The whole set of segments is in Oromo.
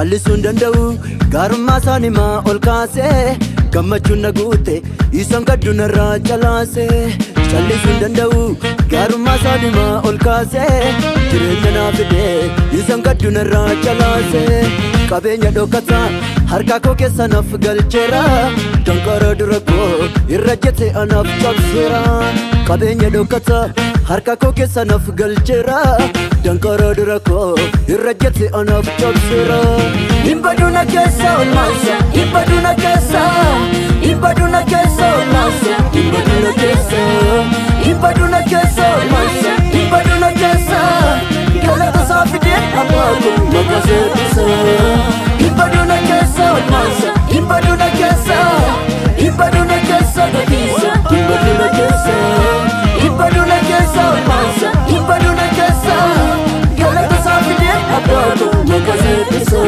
callisuun danda'u gaarummaa isaaniimaa ol kaasee gammachuun naguute isaan gaddunarraa calaase callisuun danda'u gaarummaa isaaniimaa ol kaasee jireenya naaf fidee isaan gaddunarraa calaase qabeenya dhokata harka koo keessa naaf galcheera danqara dura koo irra jette anaaf cabseera qabeenya dhokata harka koo keessa naaf galcheera danqara dura koo irra jette anaaf cabseera Imbaduna keessa olmaasa Imbaduna keessa Imbaduna keessa olmaasa Imbaduna keessa Imbaduna keessa olmaasa Imbaduna keessa galata saafidee abaaku makaseetisa Imbaduna keessa olmaasa Imbaduna keessa Imbaduna keessa gatiisa Imbaduna keessa Imbaduna keessa olmaasa Imbaduna keessa galata saafidee abaaku makaseetisa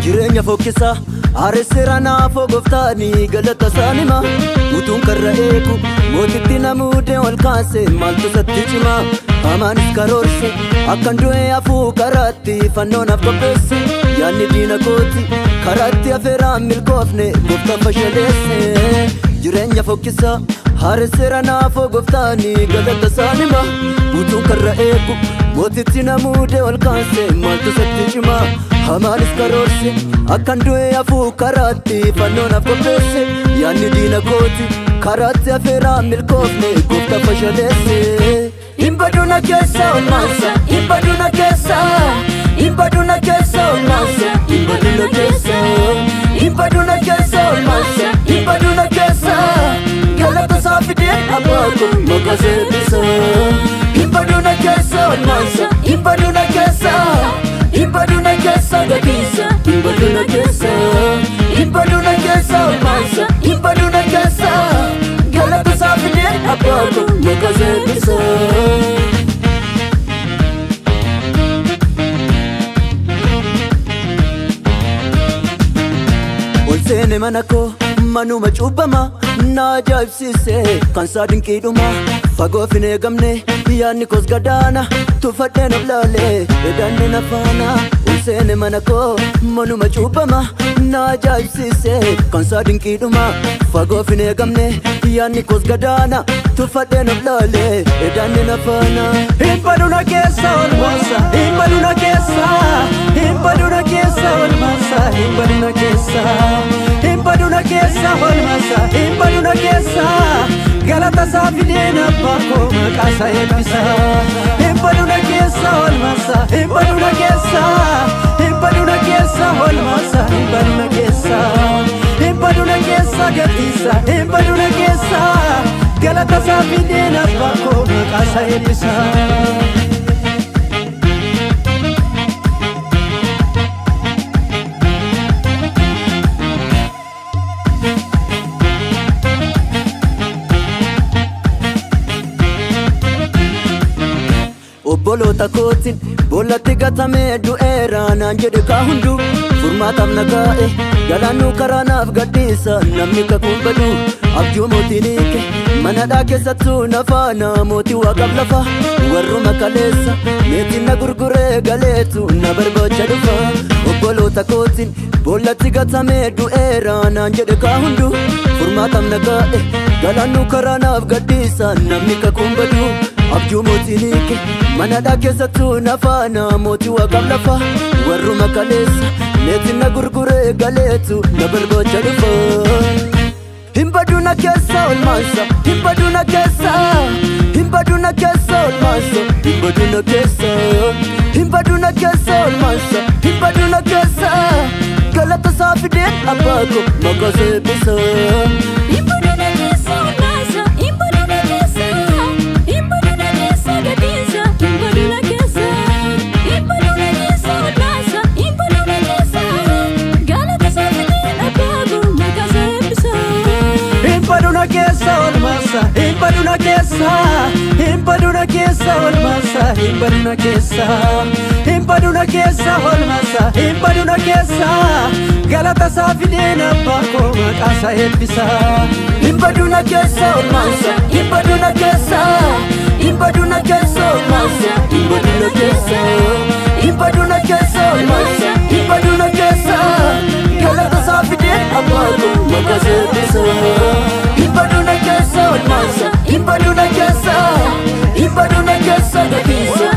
Jireenya fokkisa areessera naafoo gooftaani galata saanima utuun karra eegu mootitti namuudee ol kaase maaltu satti cima amaanis karoorse akkan du'e hafuu karaatti fannoon qopheesse yaadni diina kooti karaatti afeeraan milkoofne gooftaa fashaleesse jireenya fokkisa areessera naafoo gooftaani galata saanima utuun karra eegu mootitti namuudee ol kaase maaltu satti cima amaanis karoorse akkan du'e hafuu karaatti fannoon qopheesse yaadni diina kooti karaatti afeeraan milkoofne gooftaa fashaleesse Imbaduna keessa olmaasa Imbaduna keessa Imbaduna keessa olmaasa Imbaduna keessa Imbaduna keessa olmaasa Imbaduna keessa galata saafidee abaaku makaseetisa Imbaduna keessa olmaasa Imbaduna keessa Imbaduna keessa gatiisa Imbaduna keessa Imbaduna keessa olmaasa Imbaduna keessa galata saafidee abaaku makaseetisa Olseene mana koo manuma cuubbama na ajaa'ibsiise kan isaa dinqiidhuma fagoof hin eegamne yaadni koos gadaana tuffadheen of laalee edaanne na faana Olseene mana koo manuma cuubbama na ajaa'ibsiise kan isaa dinqiidhuma fagoof hin eegamne yaadni koos gadaana tuffadheen of laalee edaanne na faana Imbaduna keessa olmaasa Imbaduna keessa Imbaduna keessa olmaasa Imbaduna keessa Imbaduna keessa olmaasa Imbaduna keessa galata saafidee abbaakoo maqaasaa eebbisa Imbaduna keessa olmaasa Imbaduna keessa Imbaduna keessa olmaasa Imbaduna keessa Imbaduna keessa gatiisa Imbaduna keessa galata saafidee abbaakoo maqaasaa eebbisa Obboloota kootiin boolatti gatamee du'eera naan jedhe kaa hundu furmaataaf nagaa'e galaannuu karaa naaf gadhiisa namni kakuun badu abjuu mootiin hiike manadhaa keessattuu nafaana mootii waaqaaf lafa warruma kaleessa meetiin na gurguree galeetu na barbaacha dhufa obboloota kootiin boolatti gatamee du'eera naan jedhe kaa hundu furmaataaf nagaa'e galaannuu karaa naaf gadhiisa namni kakuun badu abjuu mootiin hiike manadhaa keessattuu nafaana mootii waaqaaf lafa warruma kaleessa meetiin na gurguree galeetu na barbaacha dhufa Imbaduna keessa olmaasa Imbaduna keessa Imbaduna keessa olmaasa Imbaduna keessa Imbaduna keessa olmaasa Imbaduna keessa galata saafidee abbaakoo makaseetisa Imbaduna keessa olmaasa Imbaduna keessa Imbaduna keessa gatiisa Imbaduna keessa Imbaduna keessa olmaasa Imbaduna keessa galata saafidee abbaakoo makaseetisa Imbaduna keessa olmaasa Imbaduna keessa Imbaduna keessa olmaasa himbaduna keessa himbaduna keessa olmasa himbaduna keessa galata safideen abbako maqasa ebbisa himbaduna keessa olmasa himbaduna keessa himbaduna keessa olmasa himbaduna keessa himbaduna keessa olmasa himbaduna keessa galata safideen abbako maqasa ebbisa himbaduna keessa olmasa himbaduna keessa himbaduna keessa gabisa